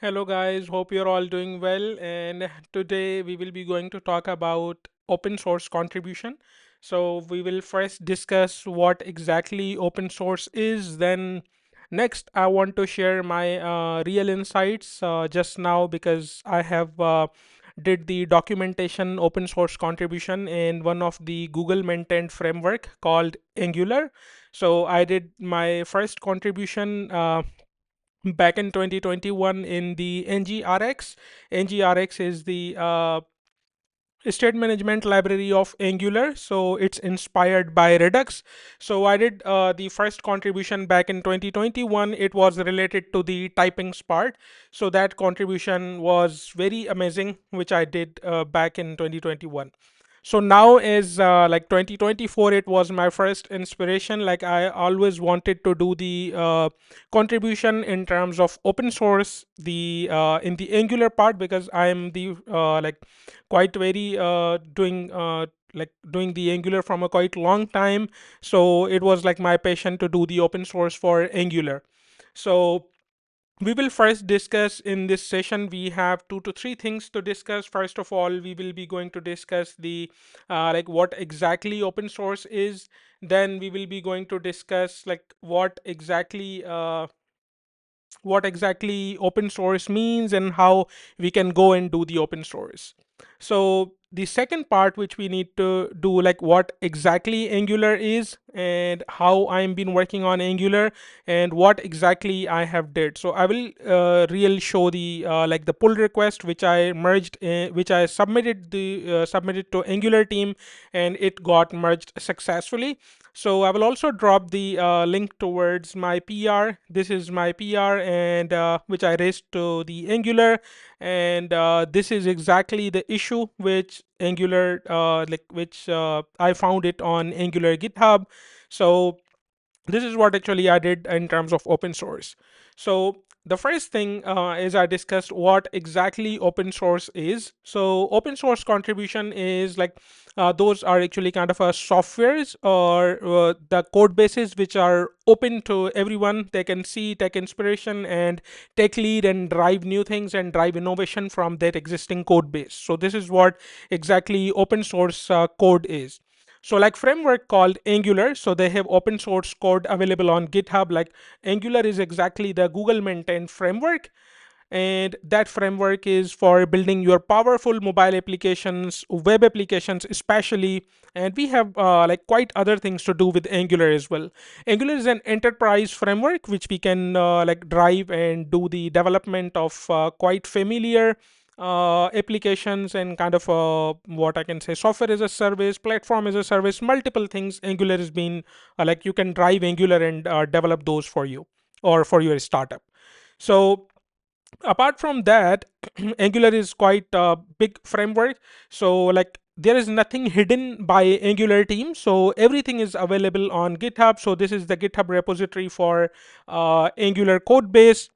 Hello guys, hope you're all doing well, and today we will be going to talk about open source contribution. So we will first discuss what exactly open source is, then next I want to share my real insights just now because I have did the documentation open source contribution in one of the Google maintained framework called Angular. So I did my first contribution back in 2021 in the NGRX. NGRX is the state management library of Angular, so it's inspired by Redux. So I did the first contribution back in 2021. It was related to the typings part. So that contribution was very amazing, which I did back in 2021. So now is like 2024, it was my first inspiration. Like I always wanted to do the contribution in terms of open source, the in the Angular part, because I'm the like quite very doing the Angular from a quite long time. So it was like my passion to do the open source for Angular. So we will first discuss in this session. We have 2 to 3 things to discuss. First of all, we will be going to discuss the like what exactly open source is. Then we will be going to discuss like what exactly open source means and how we can go and do the open source. So the second part which we need to do, like what exactly Angular is and how I'm been working on Angular and what exactly I have did. So I will really show the like the pull request which I merged which I submitted to Angular team, and it got merged successfully. So I will also drop the link towards my PR. This is my PR, and which I raised to the Angular, and this is exactly the issue which Angular which I found it on Angular GitHub. So this is what actually I did in terms of open source. So the first thing is I discussed what exactly open source is. So open source contribution is like those are actually kind of a softwares or the code bases which are open to everyone. They can see, take inspiration, and take lead and drive new things and drive innovation from that existing code base. So this is what exactly open source code is. So like framework called Angular, so they have open source code available on GitHub. Like Angular is exactly the Google maintained framework, and that framework is for building your powerful mobile applications, web applications especially. And we have like quite other things to do with Angular as well. Angular is an enterprise framework which we can like drive and do the development of quite familiar applications and kind of what I can say software as a service, platform as a service, multiple things. Angular has been like you can drive Angular and develop those for you or for your startup. So apart from that, Angular is quite a big framework. So like there is nothing hidden by Angular team, so everything is available on GitHub. So this is the GitHub repository for Angular code base.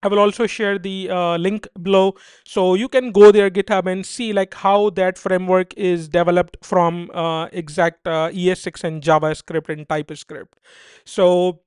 I will also share the link below, so you can go there GitHub and see like how that framework is developed from exact ES6 and JavaScript and TypeScript. So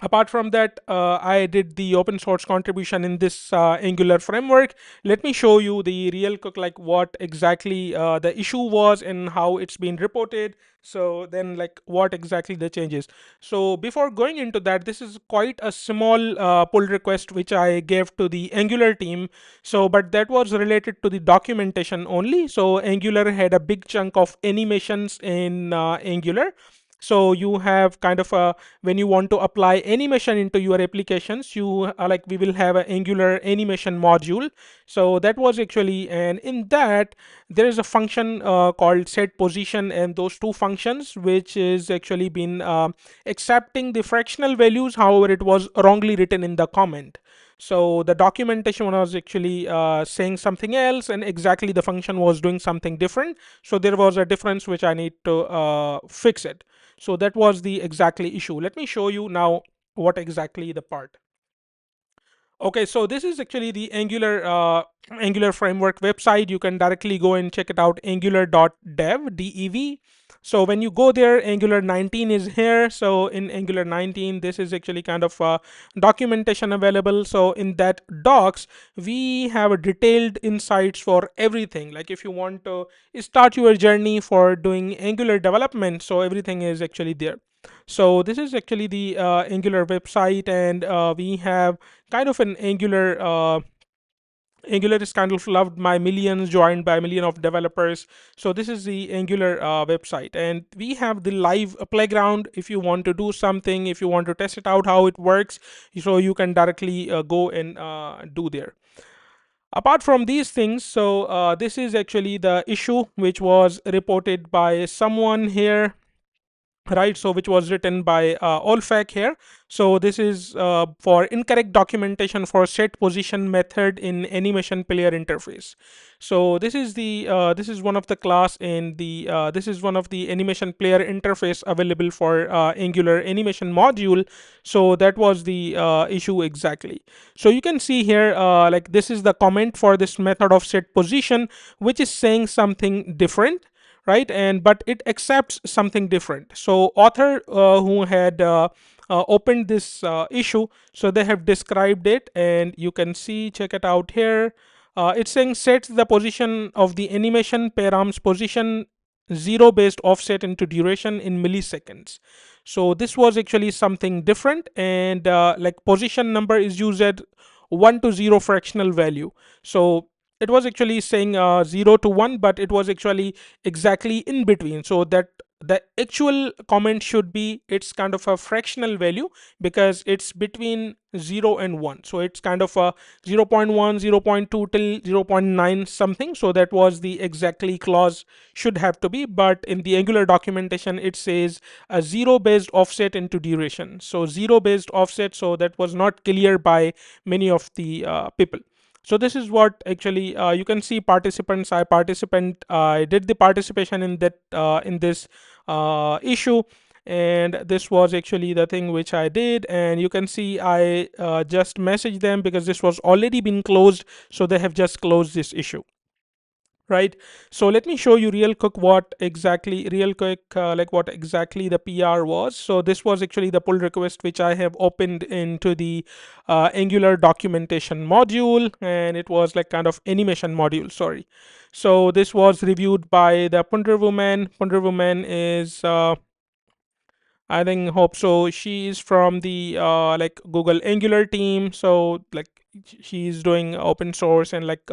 apart from that, I did the open source contribution in this Angular framework. Let me show you the real quick like what exactly the issue was and how it's been reported. So then like what exactly the changes. So before going into that, this is quite a small pull request which I gave to the Angular team. So but that was related to the documentation only. So Angular had a big chunk of animations in Angular. So you have kind of a, when you want to apply animation into your applications, you like we will have an Angular animation module. So that was actually, and in that there is a function called set position, and those two functions which is actually been accepting the fractional values, however it was wrongly written in the comment. So the documentation was actually saying something else, and exactly the function was doing something different. So there was a difference which I need to fix it. So that was the exactly issue. Let me show you now what exactly the part. Okay, so this is actually the Angular Angular framework website. You can directly go and check it out, angular.dev, dev. So when you go there, Angular 19 is here. So in Angular 19, this is actually kind of documentation available. So in that docs, we have a detailed insights for everything. Like if you want to start your journey for doing Angular development, so everything is actually there. So this is actually the Angular website, and we have kind of an Angular is kind of loved by millions, joined by a million of developers. So this is the Angular website, and we have the live playground. If you want to do something, if you want to test it out how it works, so you can directly go and do there. Apart from these things, so this is actually the issue which was reported by someone here, right? So which was written by Olfak here. So this is for incorrect documentation for set position method in animation player interface. So this is one of the class in the this is one of the animation player interface available for Angular animation module. So that was the issue exactly. So you can see here like this is the comment for this method of set position, which is saying something different, right? And but it accepts something different. So author who had opened this issue, so they have described it, and you can see, check it out here. It's saying sets the position of the animation params position 0 based offset into duration in milliseconds. So this was actually something different, and like position number is used at 1 to 0 fractional value. So it was actually saying 0 to 1, but it was actually exactly in between. So that the actual comment should be, it's kind of a fractional value because it's between 0 and 1. So it's kind of a 0 0.1, 0 0.2 till 0 0.9 something. So that was the exactly clause should have to be. But in the Angular documentation, it says a 0 based offset into duration. So 0 based offset. So that was not clear by many of the people. So this is what actually you can see participants. I did the participation in that in this issue, and this was actually the thing which I did. And you can see I just messaged them because this was already been closed, so they have just closed this issue, right? So let me show you real quick like what exactly the PR was. So this was actually the pull request which I have opened into the Angular documentation module, and it was like kind of animation module, sorry. So this was reviewed by the Punderwoman is I think, hope so. She is from the like Google Angular team. So like she's doing open source and like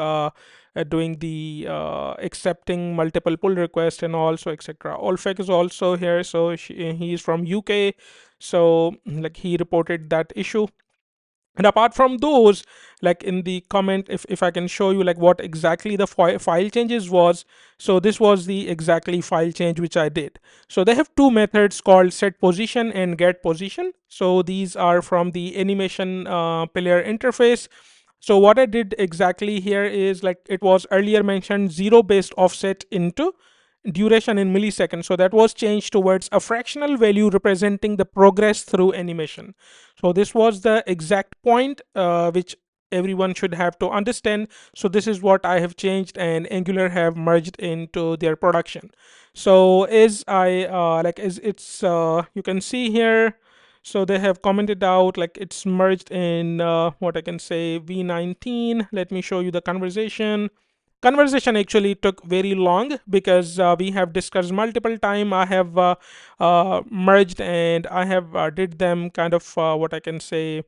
doing the accepting multiple pull requests and also etc. Olfek is also here. So he is from UK. So like he reported that issue. And apart from those, like in the comment, if I can show you like what exactly the file changes was. So this was the exactly file change which I did. So they have two methods called set position and get position. So these are from the animation player interface. So what I did exactly here is, like it was earlier mentioned, 0 based offset into duration in milliseconds. So that was changed towards a fractional value representing the progress through animation. So this was the exact point which everyone should have to understand. So this is what I have changed, and Angular have merged into their production. So as I like as it's you can see here, so they have commented out like it's merged in what I can say v19. Let me show you the conversation actually took very long because we have discussed multiple time. I have merged, and I have did them kind of what I can say,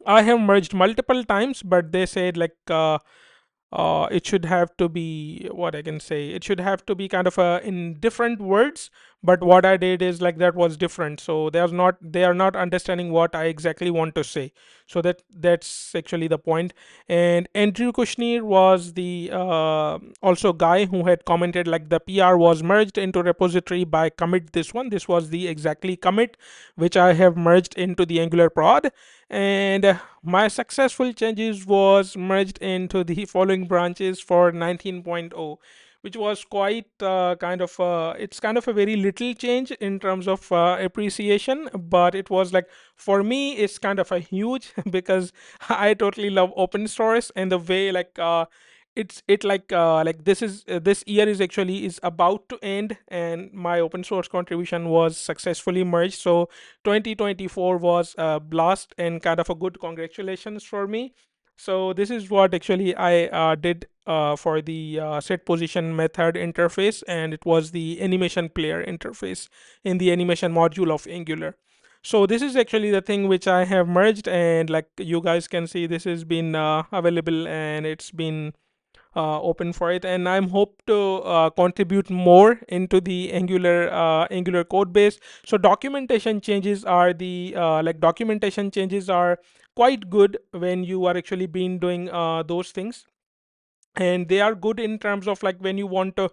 I have merged multiple times, but they said like it should have to be, what I can say, it should have to be kind of in different words. But what I did is like that was different. So they are not understanding what I exactly want to say. So that's actually the point. And Andrew Kushner was the also guy who had commented like the PR was merged into repository by commit this one. This was the exactly commit which I have merged into the Angular prod. And my successful changes was merged into the following branches for 19.0, which was quite kind of it's kind of a very little change in terms of appreciation, but it was like, for me it's kind of a huge because I totally love open source, and the way like it like this year is actually is about to end, and my open source contribution was successfully merged. So 2024 was a blast and kind of a good congratulations for me. So this is what actually I did for the set position method interface, and it was the animation player interface in the animation module of Angular. So this is actually the thing which I have merged, and like you guys can see, this has been available and it's been open for it, and I'm hope to contribute more into the Angular code base. So documentation changes are the documentation changes are quite good when you are actually been doing those things, and they are good in terms of like when you want to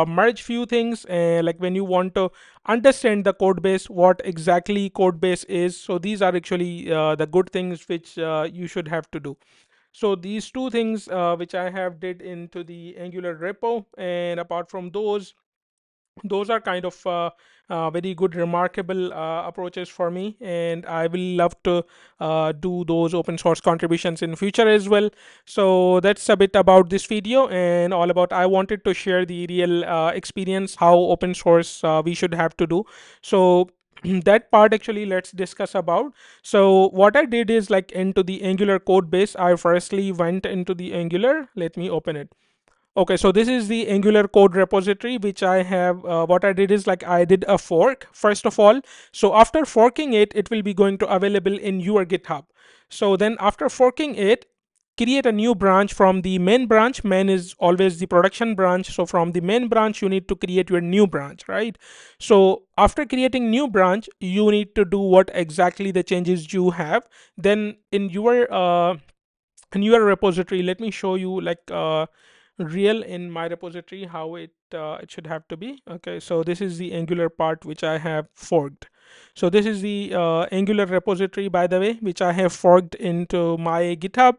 merge few things, and like when you want to understand the code base, what exactly code base is. So these are actually the good things which you should have to do. So these two things which I have did into the Angular repo, and apart from those are kind of very good remarkable approaches for me, and I will love to do those open source contributions in future as well. So that's a bit about this video, and all about I wanted to share the real experience how open source we should have to do. So that part actually let's discuss about. So what I did is like into the Angular code base, I firstly went into the Angular. Let me open it. Okay, so this is the Angular code repository which I have. What I did is like I did a fork first of all. So after forking it, it will be going to available in your GitHub. So then after forking it, create a new branch from the main branch. Main is always the production branch. So from the main branch, you need to create your new branch, right? So after creating new branch, you need to do what exactly the changes you have. Then in your repository, let me show you like real in my repository how it should have to be. Okay, so this is the Angular part which I have forked. So this is the Angular repository, by the way, which I have forked into my GitHub.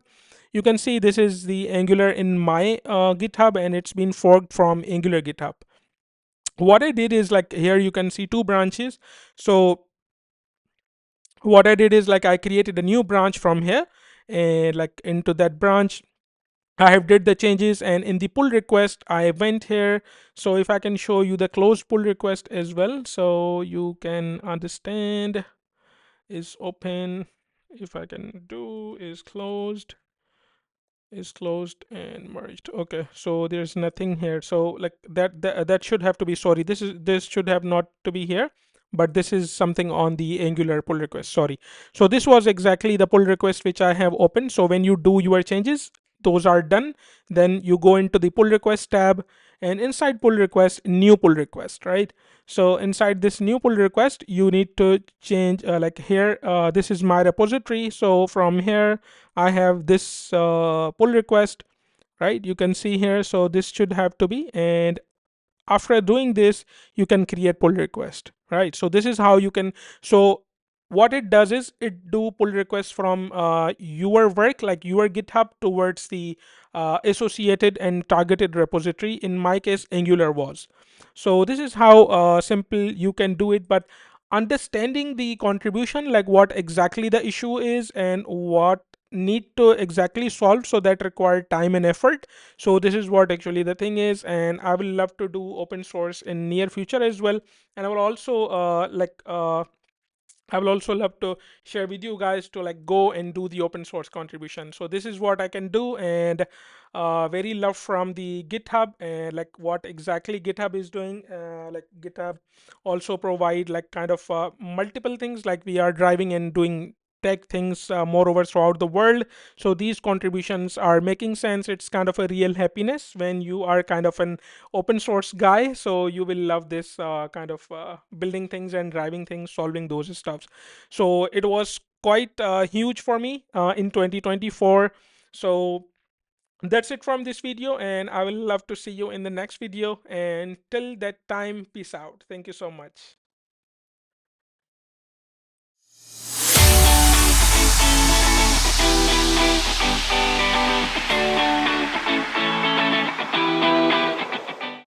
You can see this is the Angular in my GitHub, and it's been forked from Angular GitHub. What I did is like here you can see two branches. So what I did is like I created a new branch from here, and like into that branch I have did the changes, and in the pull request I went here. So if I can show you the closed pull request as well, so you can understand, is open. If I can do is closed and merged. Okay, so there's nothing here. So like that should have to be, sorry, this should have not to be here, but this is something on the Angular pull request, sorry. So this was exactly the pull request which I have opened. So when you do your changes, those are done, then you go into the pull request tab, and inside pull request, new pull request, right? So inside this new pull request, you need to change like here, this is my repository. So from here I have this pull request, right? You can see here. So this should have to be, and after doing this, you can create pull request, right? So this is how you can. So what it does is it do pull requests from your work, like your GitHub, towards the associated and targeted repository. In my case, Angular was. So this is how simple you can do it. But understanding the contribution, like what exactly the issue is and what need to exactly solve, so that require time and effort. So this is what actually the thing is, and I will love to do open source in near future as well. And I will also I will also love to share with you guys to like go and do the open source contribution. So this is what I can do, and very love from the GitHub, and like what exactly GitHub is doing. Like GitHub also provide like kind of multiple things, like we are driving and doing tech things moreover throughout the world. So these contributions are making sense. It's kind of a real happiness when you are kind of an open source guy. So you will love this kind of building things and driving things, solving those stuffs. So it was quite huge for me in 2024. So that's it from this video, and I will love to see you in the next video, and till that time, peace out. Thank you so much.